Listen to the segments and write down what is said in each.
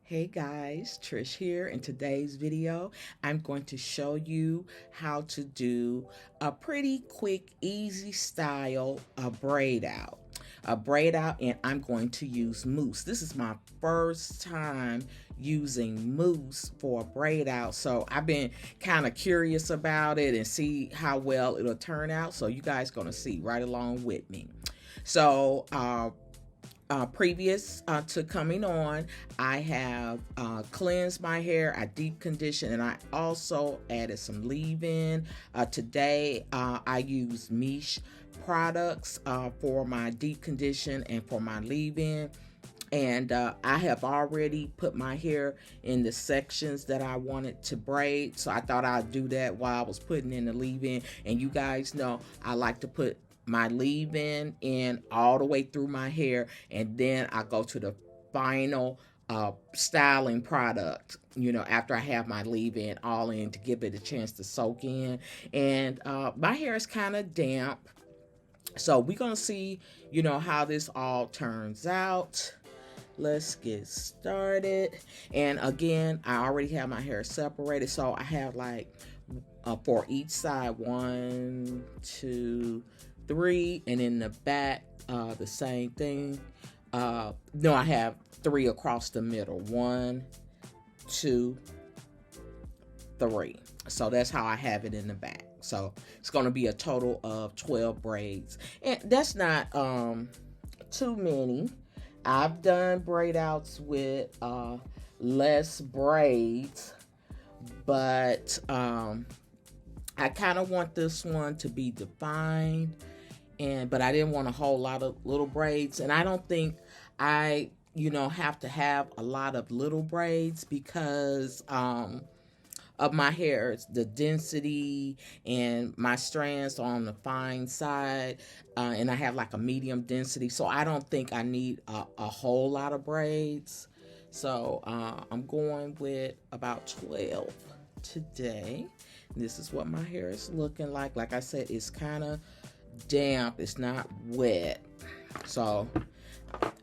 Hey guys, Trish here. In today's video, I'm going to show you how to do a pretty quick, easy style braid out. A braid out, and I'm going to use Mousse. This is my first time using Mousse for a braid out, so I've been kind of curious about it and see how well it'll turn out. So you guys gonna see right along with me. So previous to coming on, I have cleansed my hair, I deep conditioned, and I also added some leave-in. Today, I use Miche products for my deep condition and for my leave-in. And I have already put my hair in the sections that I wanted to braid. So I thought I'd do that while I was putting in the leave-in. And you guys know I like to put my leave-in in all the way through my hair, and then I go to the final styling product, after I have my leave-in all in to give it a chance to soak in. And my hair is kind of damp, so we're gonna see how this all turns out. Let's get started. And again, I already have my hair separated, so I have like for each side 1, 2, 3, and in the back the same thing. No, I have 3 across the middle. 1, 2, 3. So that's how I have it in the back. So it's going to be a total of 12 braids, and that's not too many. I've done braid outs with less braids, but I kind of want this one to be defined, but I didn't want a whole lot of little braids. And I don't think I have to have a lot of little braids because of my hair, the density, and my strands are on the fine side, and I have like a medium density, so I don't think I need a whole lot of braids. So I'm going with about 12 today. This is what my hair is looking like. Like I said, it's kind of damp. It's not wet. So,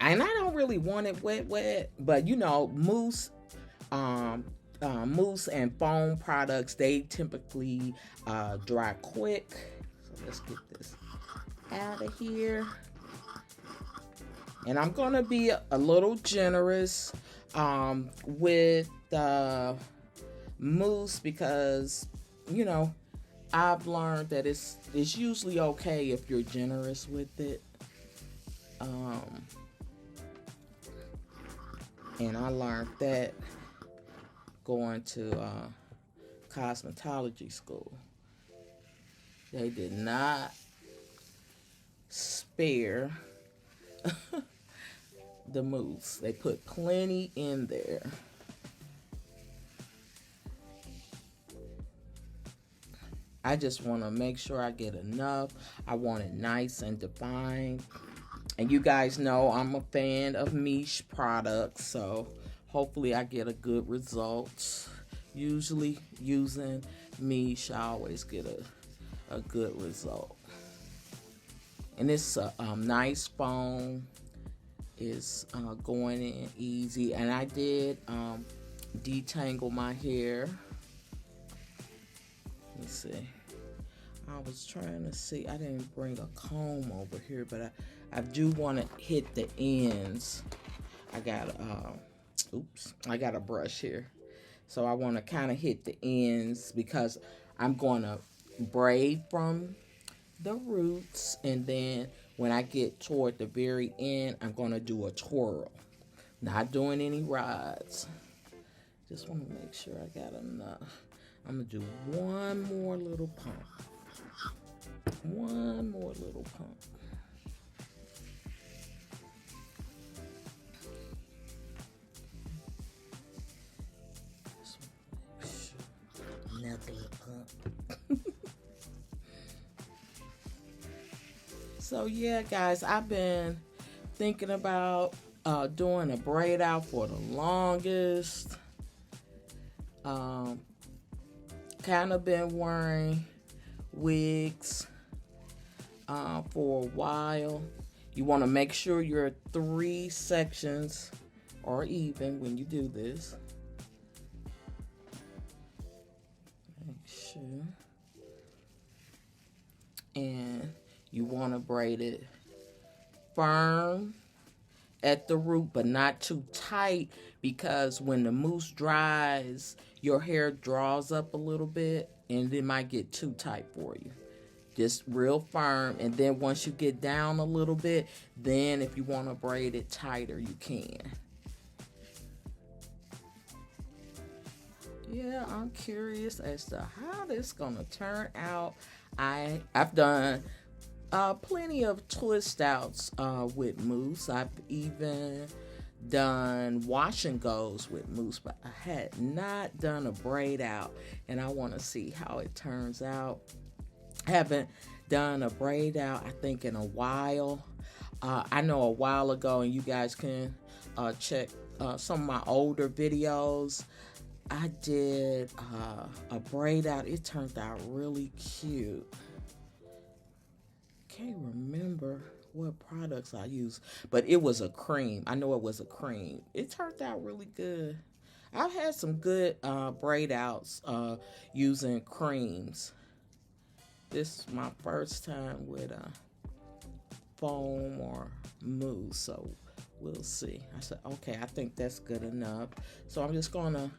and I don't really want it wet, but Mousse, Mousse and foam products, they typically dry quick. So let's get this out of here. And I'm gonna be a little generous with the Mousse because I've learned that it's usually okay if you're generous with it. And I learned that going to cosmetology school. They did not spare the mousse. They put plenty in there. I just want to make sure I get enough. I want it nice and defined. And you guys know I'm a fan of Miche products, so hopefully I get a good result. Usually using Miche, I always get a good result. And this nice foam is going in easy. And I did detangle my hair. Let me see. I was trying to see. I didn't bring a comb over here, but I do want to hit the ends. I got a brush here. So I want to kind of hit the ends because I'm going to braid from the roots, and then when I get toward the very end, I'm going to do a twirl. Not doing any rods. Just want to make sure I got enough. I'm going to do one more little pump. One more little pump. Another little pump. So yeah, guys, I've been thinking about doing a braid out for the longest. Kind of been wearing wigs for a while. You want to make sure your 3 sections or even when you do this. Make sure. And you want to braid it firm at the root, but not too tight, because when the mousse dries, your hair draws up a little bit and it might get too tight for you. Just real firm, and then once you get down a little bit, then if you want to braid it tighter, you can. Yeah, I'm curious as to how this gonna turn out. I've done plenty of twist outs with mousse. I've even done wash and goes with mousse, but I had not done a braid out, and I want to see how it turns out. I haven't done a braid out, I think, in a while. I know a while ago, and you guys can check some of my older videos, I did a braid out. It turned out really cute. Can't remember what products I used, but it was a cream. I know it was a cream. It turned out really good. I've had some good braid outs using creams. This is my first time with foam or mousse, so we'll see. I said, okay, I think that's good enough. So I'm just gonna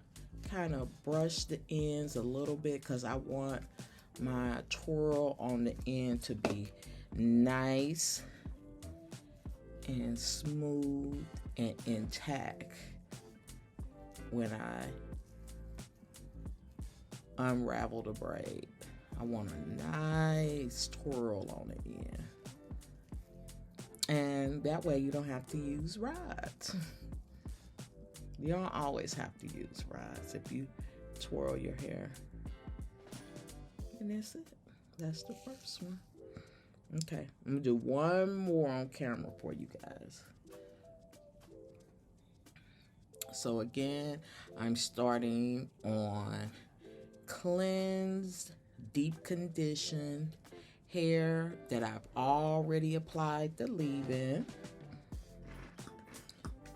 kind of brush the ends a little bit because I want my twirl on the end to be nice and smooth and intact when I unravel the braid. I want a nice twirl on the end. And that way you don't have to use rods. You don't always have to use rods if you twirl your hair. And that's it. That's the first one. Okay, I'm gonna do one more on camera for you guys. So again, I'm starting on cleansed, deep conditioned hair that I've already applied the leave-in.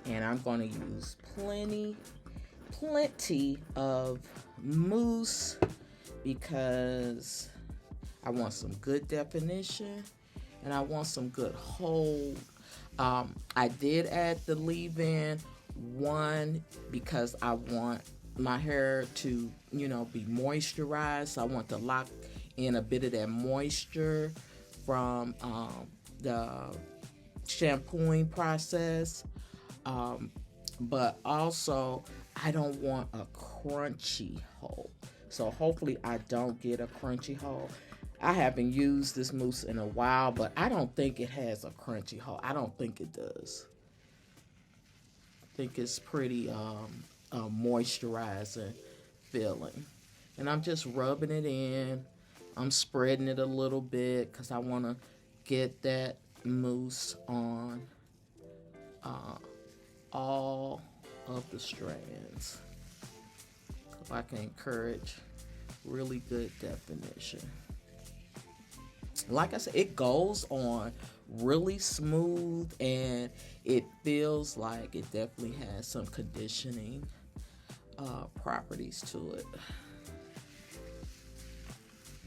And I'm going to use plenty of mousse because I want some good definition and I want some good hold. I did add the leave-in one because I want my hair to, be moisturized. So I want to lock in a bit of that moisture from the shampooing process. But also I don't want a crunchy hold. So hopefully I don't get a crunchy hold. I haven't used this mousse in a while, but I don't think it has a crunchy hold. I don't think it does. I think it's pretty moisturizing feeling. And I'm just rubbing it in. I'm spreading it a little bit because I want to get that mousse on all of the strands. So I can encourage really good definition. Like I said, it goes on really smooth and it feels like it definitely has some conditioning properties to it.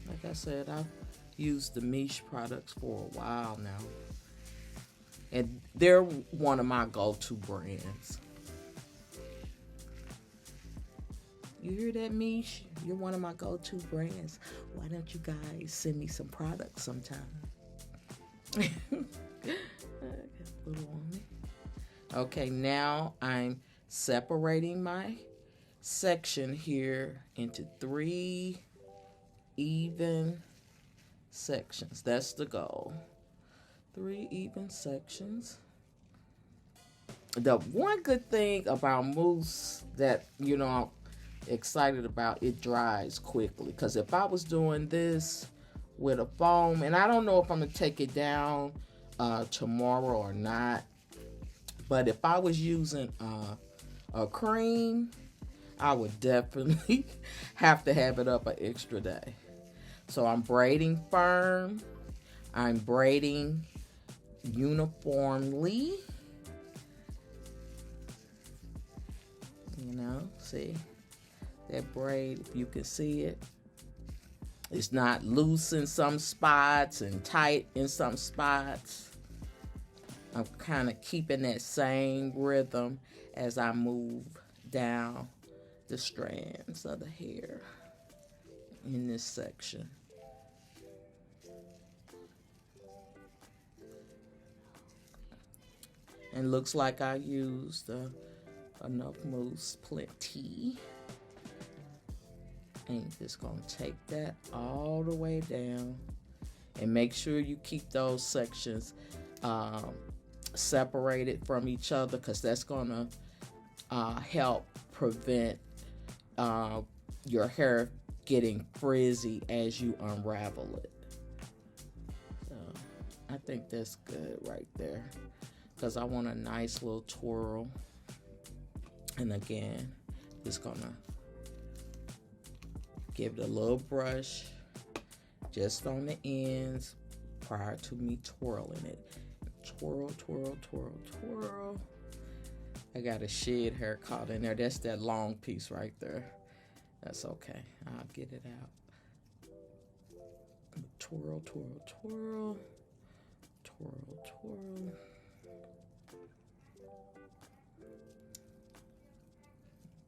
Like I said, I've used the Miche products for a while now. And they're one of my go-to brands. You hear that, Miche? You're one of my go-to brands. Why don't you guys send me some products sometime? Okay, now I'm separating my section here into 3 even sections. That's the goal. 3 even sections. The one good thing about mousse that, I'm excited about, it dries quickly. Because if I was doing this with a foam, and I don't know if I'm going to take it down tomorrow or not, but if I was using a cream, I would definitely have to have it up an extra day. So I'm braiding firm. I'm braiding uniformly. see that braid, if you can see it. It's not loose in some spots and tight in some spots. I'm kind of keeping that same rhythm as I move down the strands of the hair in this section. And looks like I used enough mousse, plenty. And just gonna take that all the way down, and make sure you keep those sections separated from each other, because that's gonna help prevent your hair getting frizzy as you unravel it. So I think that's good right there, because I want a nice little twirl. And again, just gonna give it a little brush just on the ends prior to me twirling it. Twirl, twirl, twirl, twirl. I got a shed hair caught in there. That's that long piece right there. That's okay. I'll get it out. Twirl, twirl, twirl. Twirl, twirl.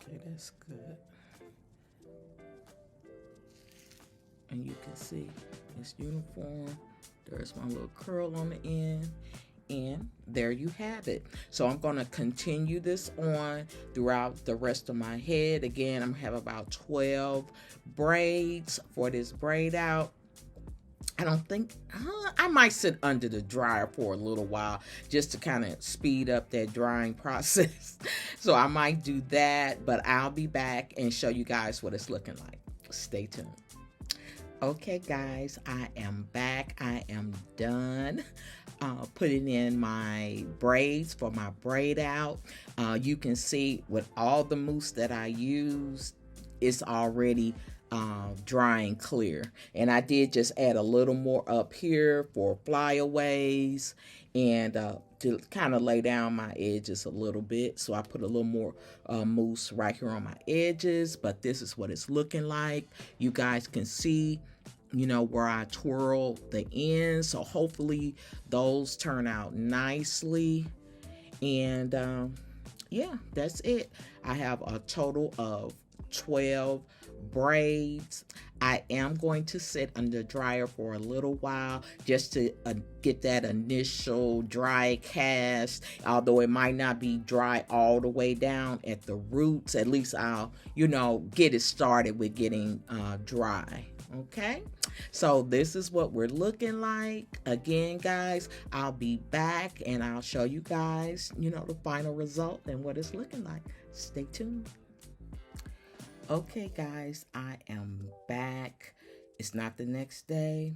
Okay, that's good. And you can see it's uniform. There's my little curl on the end. And there you have it. So I'm going to continue this on throughout the rest of my head. Again, I'm going to have about 12 braids for this braid out. I don't think, I might sit under the dryer for a little while just to kind of speed up that drying process. So I might do that, but I'll be back and show you guys what it's looking like. Stay tuned. Okay, guys, I am back. I am done putting in my braids for my braid out. You can see with all the mousse that I used, it's already drying clear. And I did just add a little more up here for flyaways and to kind of lay down my edges a little bit. So I put a little more mousse right here on my edges, but this is what it's looking like. You guys can see, you know, where I twirl the ends. So hopefully those turn out nicely. And yeah, that's it. I have a total of 12 braids. I am going to sit under dryer for a little while just to get that initial dry cast. Although it might not be dry all the way down at the roots, at least I'll, you know, get it started with getting dry. Okay, so this is what we're looking like. Again, guys, I'll be back and I'll show you guys, you know, the final result and what it's looking like. Stay tuned. Okay, guys, I am back. It's not the next day.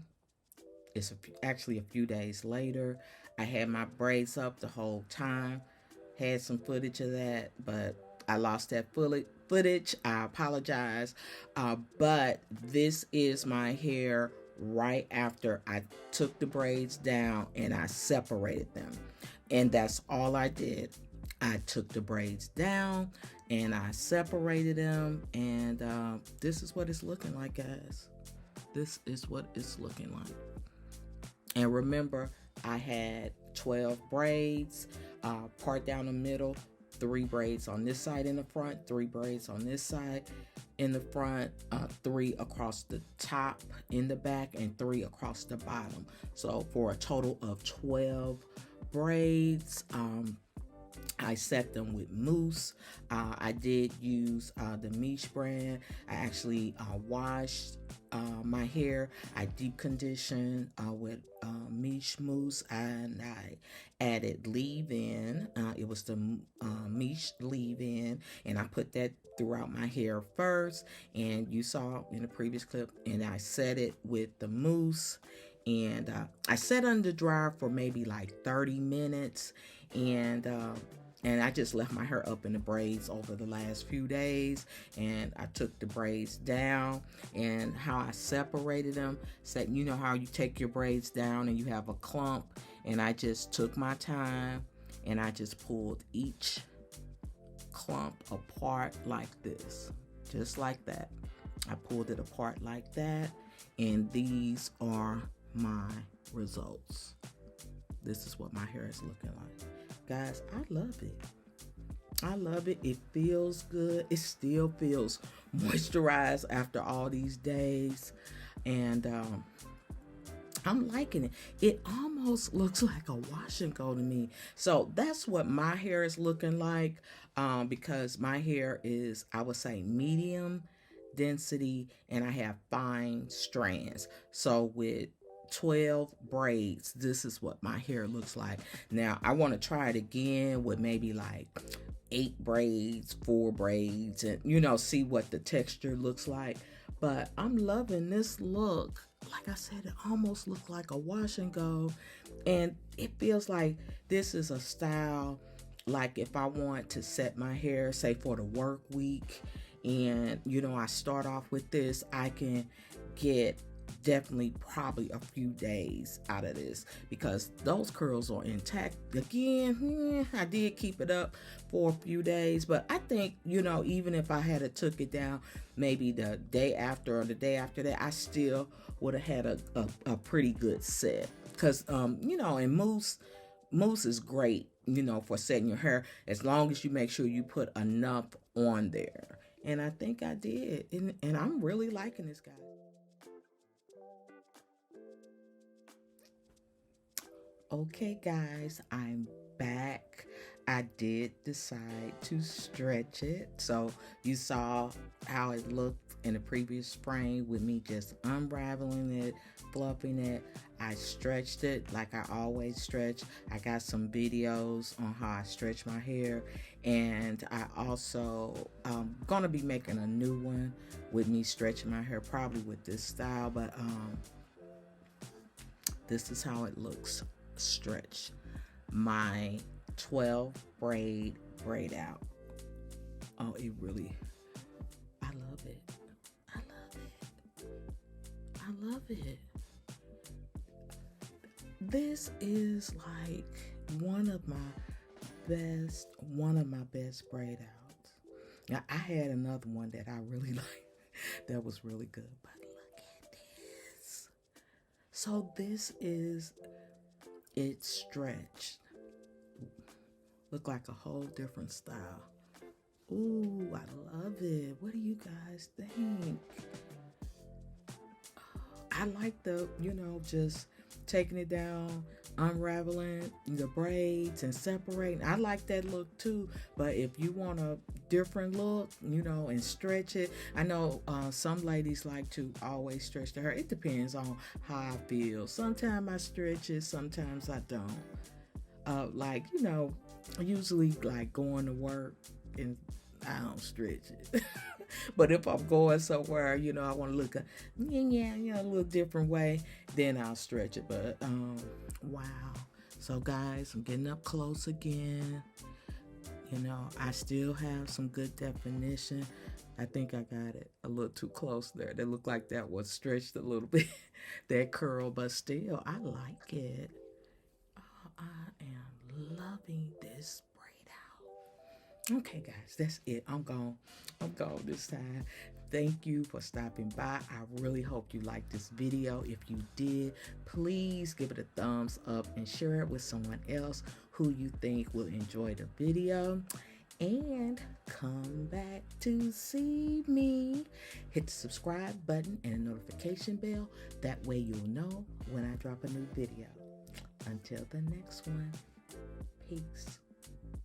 It's actually a few days later. I had my braids up the whole time. Had some footage of that, but I lost that footage. I apologize. But this is my hair right after I took the braids down and I separated them. And that's all I did. I took the braids down and I separated them, and this is what it's looking like, guys. This is what it's looking like. And remember, I had 12 braids, part down the middle, 3 braids on this side in the front, 3 braids on this side in the front, 3 across the top in the back, and 3 across the bottom. So for a total of 12 braids. I set them with mousse. I did use the Miche brand. I actually washed my hair. I deep conditioned with Miche mousse, and I added leave-in. It was the Miche leave-in, and I put that throughout my hair first. And you saw in the previous clip, and I set it with the mousse. And I set under dryer for maybe like 30 minutes, and I just left my hair up in the braids over the last few days. And I took the braids down, and how I separated them, you know how you take your braids down and you have a clump, and I just took my time and I just pulled each clump apart like this, just like that. I pulled it apart like that, and these are my results. This is what my hair is looking like. Guys, I love it. I love it. It feels good. It still feels moisturized after all these days. And I'm liking it. It almost looks like a wash and go to me. So that's what my hair is looking like, because my hair is, I would say, medium density, and I have fine strands. So with 12 braids, this is what my hair looks like. Now I want to try it again with maybe like 8 braids, 4 braids, and see what the texture looks like. But I'm loving this look. Like I said, it almost looks like a wash and go, and it feels like this is a style, like if I want to set my hair, say for the work week, and I start off with this, I can get definitely probably a few days out of this, because those curls are intact. Again, I did keep it up for a few days, but I think even if I had took it down maybe the day after or the day after that, I still would have had a pretty good set, because and mousse is great for setting your hair, as long as you make sure you put enough on there. And I think I did, and I'm really liking this, guy. Okay, guys, I'm back. I did decide to stretch it. So you saw how it looked in the previous frame with me just unraveling it, fluffing it. I stretched it like I always stretch. I got some videos on how I stretch my hair, and I also gonna be making a new one with me stretching my hair, probably with this style, but this is how it looks stretch. My 12 braid out. Oh, it really, I love it. I love it. I love it. This is like one of my best braid outs. Now, I had another one that I really liked that was really good, but look at this. So this is it stretched. Look like a whole different style. Ooh, I love it. What do you guys think? I like the, just taking it down, unraveling the braids and separating. I like that look too, but if you want a different look, and stretch it. I know some ladies like to always stretch their hair. It depends on how I feel. Sometimes I stretch it, sometimes I don't. Usually like going to work and I don't stretch it. But if I'm going somewhere, I want to look a little different way, then I'll stretch it. But wow. So guys, I'm getting up close again. I still have some good definition. I think I got it a little too close there. That looked like that was stretched a little bit, that curl, but still, I like it. I am loving this braid out. Okay, guys, that's it. I'm gone this time. Thank you for stopping by. I really hope you liked this video. If you did, please give it a thumbs up and share it with someone else who you think will enjoy the video. And come back to see me. Hit the subscribe button and a notification bell. That way you'll know when I drop a new video. Until the next one, peace.